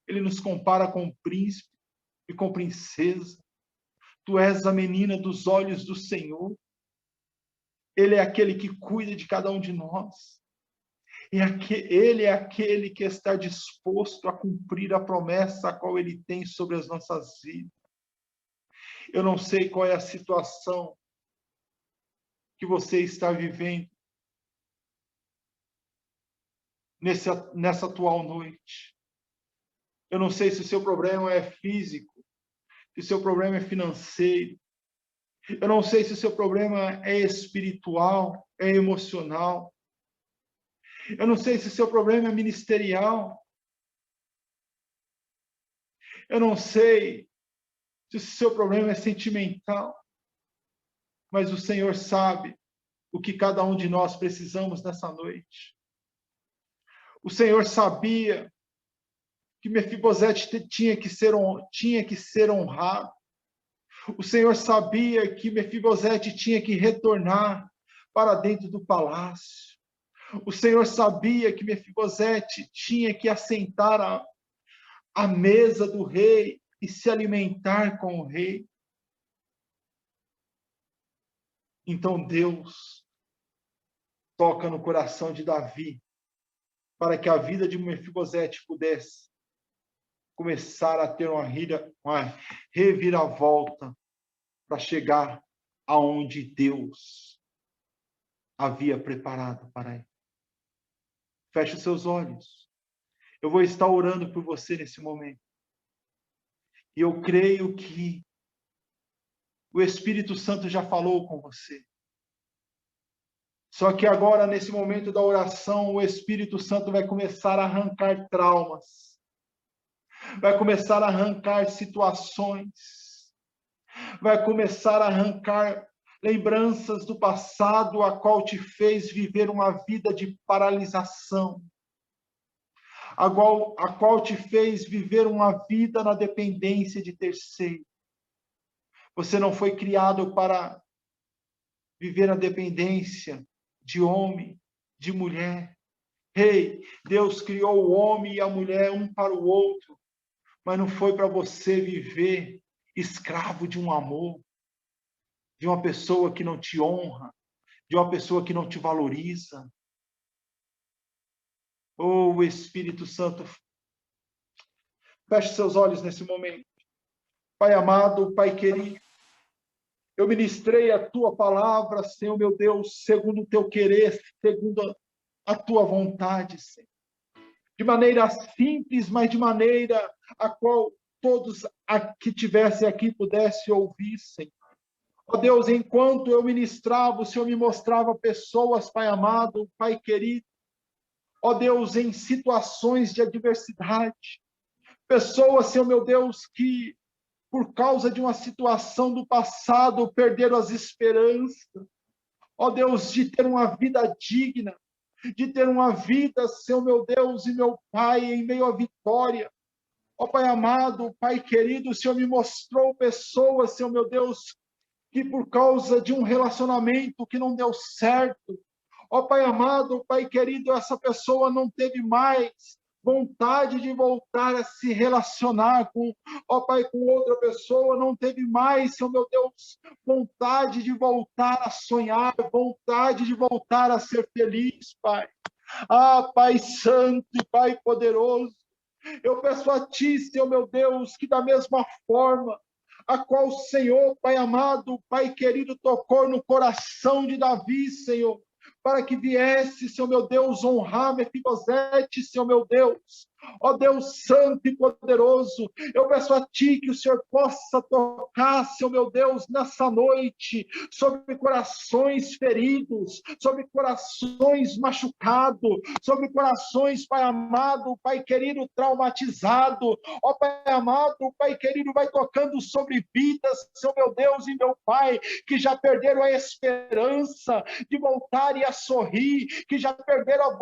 ele nos compara com príncipe e com princesa. Tu és a menina dos olhos do Senhor. Ele é aquele que cuida de cada um de nós. Ele é aquele que está disposto a cumprir a promessa a qual ele tem sobre as nossas vidas. Eu não sei qual é a situação que você está vivendo nessa atual noite. Eu não sei se o seu problema é físico, se o seu problema é financeiro. Eu não sei se o seu problema é espiritual, é emocional. Eu não sei se o seu problema é ministerial. Eu não sei se o seu problema é sentimental. Mas o Senhor sabe o que cada um de nós precisamos nessa noite. O Senhor sabia que Mefibosete tinha que ser honrado. O Senhor sabia que Mefibosete tinha que retornar para dentro do palácio. O Senhor sabia que Mefibosete tinha que assentar à mesa do rei e se alimentar com o rei. Então Deus toca no coração de Davi para que a vida de Mefibosete pudesse começar a ter uma reviravolta para chegar aonde Deus havia preparado para ele. Feche os seus olhos. Eu vou estar orando por você nesse momento. E eu creio que o Espírito Santo já falou com você. Só que agora, nesse momento da oração, o Espírito Santo vai começar a arrancar traumas. Vai começar a arrancar situações. Vai começar a arrancar lembranças do passado, a qual te fez viver uma vida de paralisação. A qual te fez viver uma vida na dependência de terceiro. Você não foi criado para viver na dependência de homem, de mulher. Ei, Deus criou o homem e a mulher um para o outro, mas não foi para você viver escravo de um amor, de uma pessoa que não te honra, de uma pessoa que não te valoriza. Oh, Espírito Santo, feche seus olhos nesse momento. Pai amado, Pai querido, eu ministrei a Tua palavra, Senhor meu Deus, segundo o Teu querer, segundo a Tua vontade, Senhor. De maneira simples, mas de maneira a qual todos que estivessem aqui pudessem ouvir, Senhor. Ó Deus, enquanto eu ministrava, o Senhor me mostrava pessoas, Pai amado, Pai querido, ó Deus, em situações de adversidade. Pessoas, Senhor meu Deus, que por causa de uma situação do passado perderam as esperanças. Ó Deus, de ter uma vida digna, de ter uma vida, Senhor meu Deus e meu Pai, em meio à vitória. Ó Pai amado, Pai querido, o Senhor me mostrou pessoas, Senhor meu Deus, que por causa de um relacionamento que não deu certo, ó Pai amado, Pai querido, essa pessoa não teve mais vontade de voltar a se relacionar com, ó Pai, com outra pessoa, não teve mais, Senhor meu Deus, vontade de voltar a sonhar, vontade de voltar a ser feliz, Pai. Ah, Pai Santo e Pai poderoso, eu peço a Ti, Senhor meu Deus, que da mesma forma a qual o Senhor, Pai amado, Pai querido, tocou no coração de Davi, Senhor, para que viesse, Senhor meu Deus, honrar Mefibosete, Senhor meu Deus. Ó Deus santo e poderoso, eu peço a Ti que o Senhor possa tocar, Senhor meu Deus, nessa noite, sobre corações feridos, sobre corações machucados, sobre corações, Pai amado, Pai querido, traumatizado. Ó Pai amado, Pai querido, vai tocando sobre vidas, Senhor meu Deus e meu Pai, que já perderam a esperança de voltarem a sorrir, que já perderam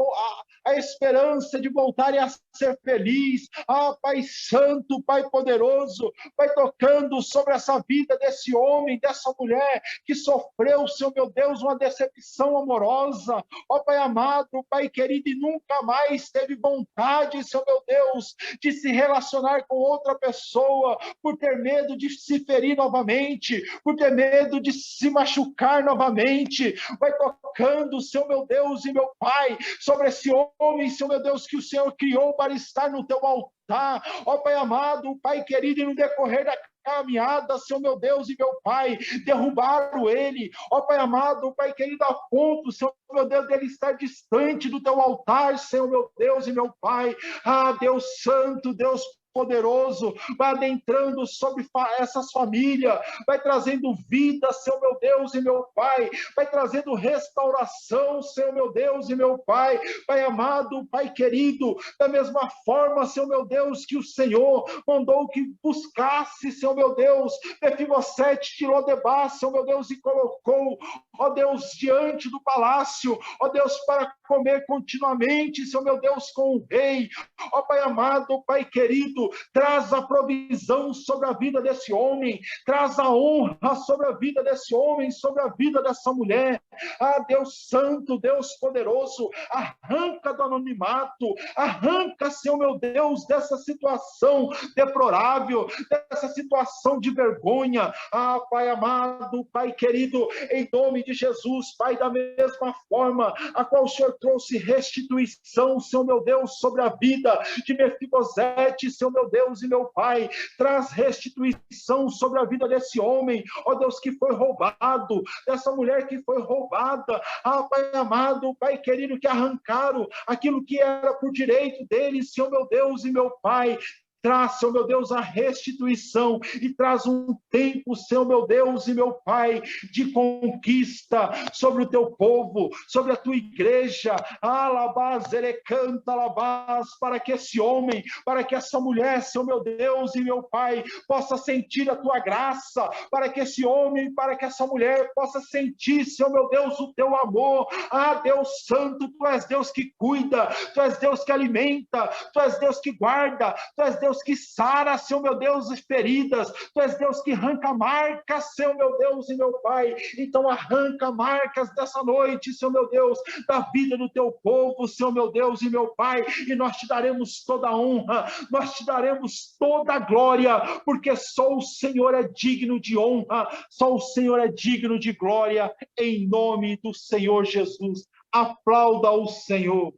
a esperança de voltarem a ser feliz. Ah, Pai Santo, Pai poderoso, vai tocando sobre essa vida desse homem, dessa mulher que sofreu, Senhor meu Deus, uma decepção amorosa. Ó Pai amado, Pai querido, e nunca mais teve vontade, Senhor meu Deus, de se relacionar com outra pessoa, por ter medo de se ferir novamente, por ter medo de se machucar novamente. Vai tocando, Senhor meu Deus e meu Pai, sobre esse homem, Senhor meu Deus, que o Senhor criou para estar no teu altar. Ó Pai amado, Pai querido, e no decorrer da caminhada, Senhor meu Deus e meu Pai, derrubaram ele. Ó Pai amado, Pai querido, a ponto, Senhor meu Deus, dele estar distante do teu altar, Senhor meu Deus e meu Pai. Ah, Deus santo, Deus poderoso, vai adentrando sobre essas famílias, vai trazendo vida, Senhor meu Deus e meu Pai, vai trazendo restauração, Senhor meu Deus e meu Pai, Pai amado, Pai querido, da mesma forma, Senhor meu Deus, que o Senhor mandou que buscasse, Senhor meu Deus, Mefibosete de Lodebar, Senhor meu Deus, e colocou, ó Deus, diante do palácio, ó Deus, para comer continuamente, Senhor meu Deus, com o rei, ó Pai amado, Pai querido, traz a provisão sobre a vida desse homem, traz a honra sobre a vida desse homem, sobre a vida dessa mulher, ah Deus santo, Deus poderoso, arranca do anonimato, arranca, Senhor meu Deus, dessa situação deplorável, dessa situação de vergonha, ah Pai amado, Pai querido, em nome de Jesus, Pai, da mesma forma a qual o Senhor trouxe restituição, Senhor meu Deus, sobre a vida de Mefibosete, Senhor meu Deus e meu Pai, traz restituição sobre a vida desse homem, ó Deus, que foi roubado, dessa mulher que foi roubada, ah Pai amado, Pai querido, que arrancaram aquilo que era por direito deles, Senhor meu Deus e meu Pai, traz, Senhor meu Deus, a restituição e traz um tempo, Senhor meu Deus e meu Pai, de conquista sobre o teu povo, sobre a tua igreja, alabás, erecanta, alabás, para que esse homem, para que essa mulher, Senhor meu Deus e meu Pai, possa sentir a tua graça, para que esse homem, para que essa mulher possa sentir, Senhor meu Deus, o teu amor, ah Deus santo, tu és Deus que cuida, tu és Deus que alimenta, tu és Deus que guarda, tu és Deus que sara, Senhor meu Deus, as feridas, tu és Deus que arranca marcas, Senhor meu Deus e meu Pai, então arranca marcas dessa noite, Senhor meu Deus, da vida do teu povo, Senhor meu Deus e meu Pai, e nós te daremos toda a honra, nós te daremos toda a glória, porque só o Senhor é digno de honra, só o Senhor é digno de glória, em nome do Senhor Jesus, aplauda o Senhor.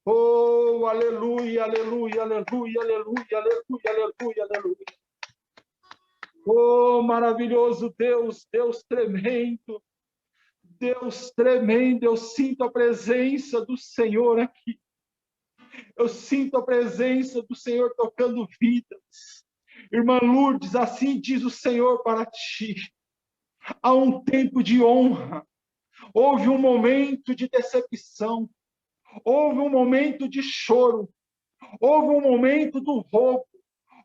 Oh, aleluia, aleluia, aleluia, aleluia, aleluia, aleluia, aleluia. Oh, maravilhoso Deus, Deus tremendo, eu sinto a presença do Senhor aqui. Eu sinto a presença do Senhor tocando vidas. Irmã Lourdes, assim diz o Senhor para ti. Há um tempo de honra. Houve um momento de decepção. Houve um momento de choro, houve um momento do roubo,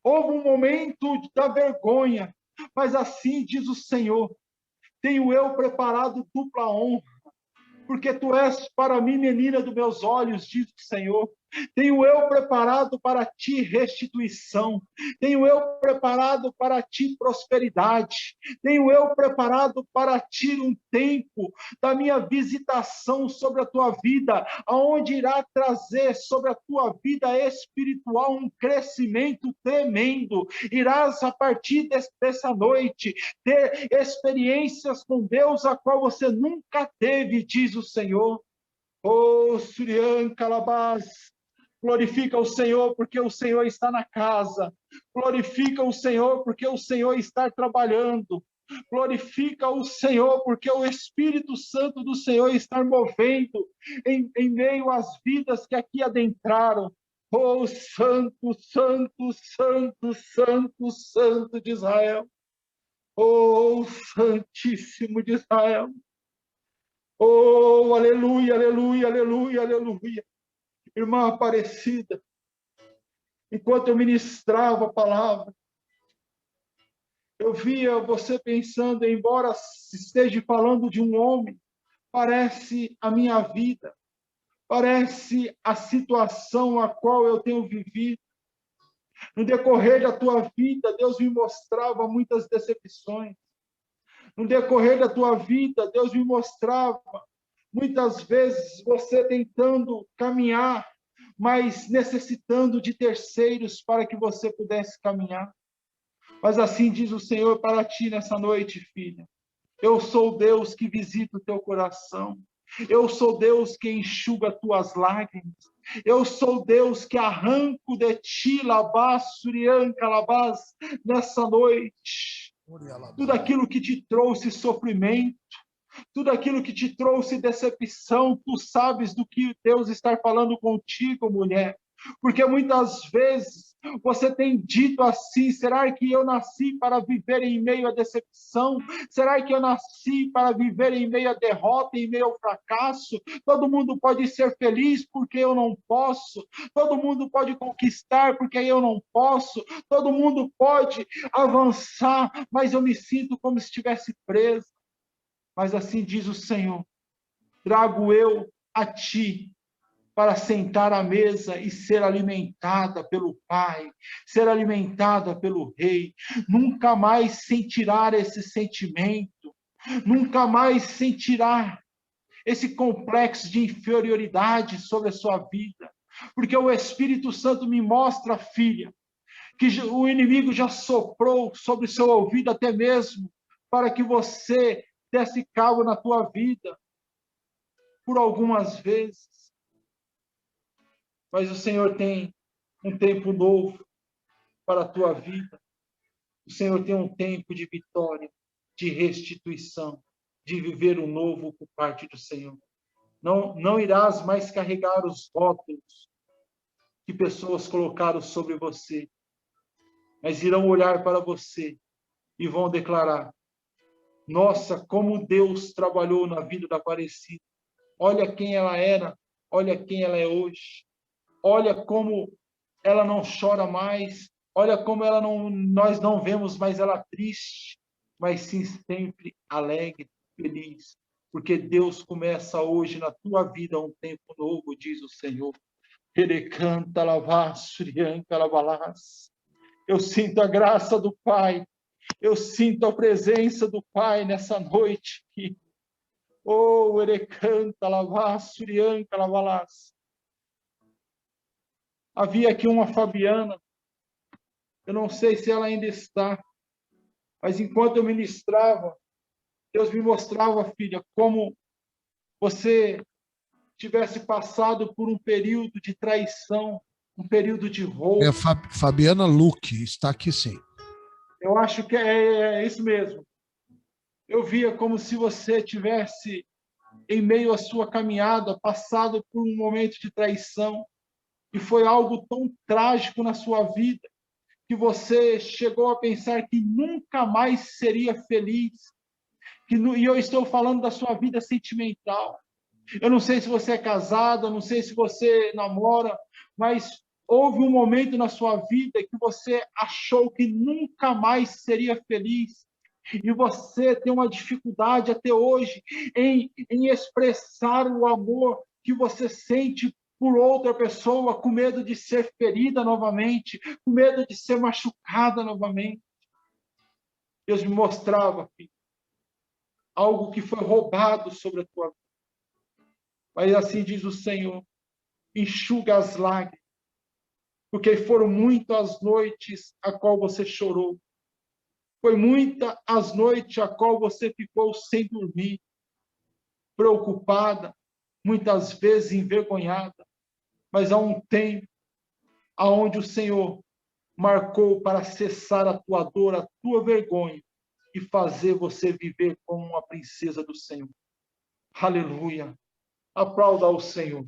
houve um momento da vergonha, mas assim diz o Senhor, tenho eu preparado dupla honra, porque tu és para mim menina dos meus olhos, diz o Senhor. Tenho eu preparado para ti restituição, tenho eu preparado para ti prosperidade, tenho eu preparado para ti um tempo da minha visitação sobre a tua vida, aonde irá trazer sobre a tua vida espiritual um crescimento tremendo. Irás, a partir dessa noite, ter experiências com Deus a qual você nunca teve, diz o Senhor. Oh, Surian Calabás, glorifica o Senhor, porque o Senhor está na casa. Glorifica o Senhor, porque o Senhor está trabalhando. Glorifica o Senhor, porque o Espírito Santo do Senhor está movendo em meio às vidas que aqui adentraram. Oh, Santo, Santo, Santo, Santo, Santo de Israel. Oh, Santíssimo de Israel. Oh, aleluia, aleluia, aleluia, aleluia. Irmã Aparecida, enquanto eu ministrava a palavra, eu via você pensando, embora esteja falando de um homem, parece a minha vida, parece a situação a qual eu tenho vivido. No decorrer da tua vida, Deus me mostrava muitas decepções. No decorrer da tua vida, Deus me mostrava muitas vezes você tentando caminhar, mas necessitando de terceiros para que você pudesse caminhar. Mas assim diz o Senhor para ti nessa noite, filha. Eu sou Deus que visita o teu coração. Eu sou Deus que enxuga tuas lágrimas. Eu sou Deus que arranco de ti, labás, surian, calabás, nessa noite. Tudo aquilo que te trouxe sofrimento, tudo aquilo que te trouxe decepção, tu sabes do que Deus está falando contigo, mulher. Porque muitas vezes Você tem dito assim: será que eu nasci para viver em meio à decepção? Será que eu nasci para viver em meio à derrota, em meio ao fracasso? Todo mundo pode ser feliz porque eu não posso. Todo mundo pode conquistar porque eu não posso. Todo mundo pode avançar, mas eu me sinto como se estivesse preso. Mas assim diz o Senhor: trago eu a ti para sentar à mesa e ser alimentada pelo Pai, ser alimentada pelo Rei. Nunca mais sentirá esse sentimento, nunca mais sentirá esse complexo de inferioridade sobre a sua vida, porque o Espírito Santo me mostra, filha, que o inimigo já soprou sobre o seu ouvido até mesmo para que você desse cabo na tua vida por algumas vezes. Mas o Senhor tem um tempo novo para a tua vida. O Senhor tem um tempo de vitória, de restituição, de viver o novo por parte do Senhor. Não irás mais carregar os rótulos que pessoas colocaram sobre você, mas irão olhar para você e vão declarar: nossa, como Deus trabalhou na vida da Aparecida. Olha quem ela era, olha quem ela é hoje. Olha como ela não chora mais, olha como nós não vemos mais ela triste, mas sim sempre alegre, feliz, porque Deus começa hoje na tua vida um tempo novo, diz o Senhor. Ele canta, lavasurianca, lavalás. Eu sinto a graça do Pai, eu sinto a presença do Pai nessa noite. Oh, ele canta, lavasurianca, lavalás. Havia aqui uma Fabiana, eu não sei se ela ainda está, mas enquanto eu ministrava, Deus me mostrava, filha, como você tivesse passado por um período de traição, um período de roubo. É Fabiana Luque, está aqui sim. Eu acho que é isso mesmo. Eu via como se você tivesse, em meio à sua caminhada, passado por um momento de traição, e foi algo tão trágico na sua vida, que você chegou a pensar que nunca mais seria feliz. E eu estou falando da sua vida sentimental. Eu não sei se você é casado, eu não sei se você namora, mas houve um momento na sua vida que você achou que nunca mais seria feliz. E você tem uma dificuldade até hoje em expressar o amor que você sente por outra pessoa, com medo de ser ferida novamente, com medo de ser machucada novamente. Deus me mostrava, filho, algo que foi roubado sobre a tua vida. Mas assim diz o Senhor: enxuga as lágrimas, porque foram muitas as noites a qual você chorou. Foi muita as noites a qual você ficou sem dormir, preocupada, muitas vezes envergonhada. Mas há um tempo aonde o Senhor marcou para cessar a tua dor, a tua vergonha, e fazer você viver como uma princesa do Senhor. Aleluia! Aplauda ao Senhor.